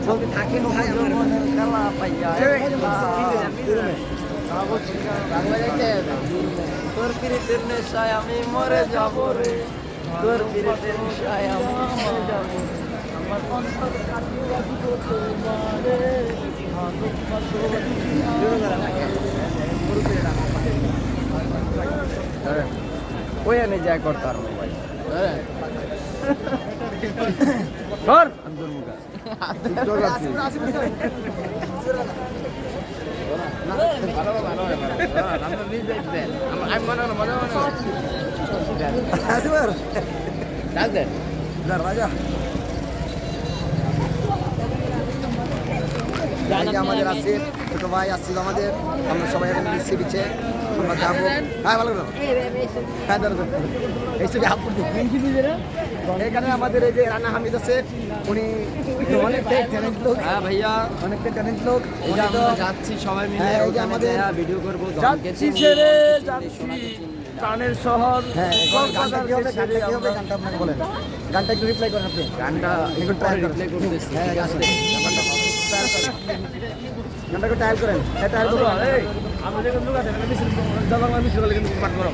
ছবি থাকে না ভাই আমার মনের খেলা পাইয়া তোর পিরিতের নেশায় আমি মরে যাব রে তোর পিরিতের নেশায় আমি মরে যাব আমার অন্তর কাটিয়ে দিব তোমারে ওই এনে যায় করতার ভাই ধর আব্দুল মুকা আমাদের আছে ছোট ভাই আসছিল আমাদের আমরা সবাই এখন সি বিচে আমরা যাবো হ্যাঁ ভালো এখানে আমাদের এই যে রানা হামিদ আছে উনি অনেকটাই ট্যালেন্ট লোক হ্যাঁ ভাইয়া অনেকটাই ট্যালেন্ট লোক যাচ্ছি সবাই মিলে আমাদের ভিডিও করবো যাচ্ছি ছেড়ে যাচ্ছি প্রাণের শহর হ্যাঁ গানটা আপনাকে বলেন গানটা একটু রিপ্লাই করেন আপনি গানটা একটু রিপ্লাই করতেছি হ্যাঁ গানটা একটু ট্রায়াল করেন হ্যাঁ ট্রায়াল করুন আমি দেখুন লোক আছে মিছিল জাবাংলা মিছিল কিন্তু পাঠ করো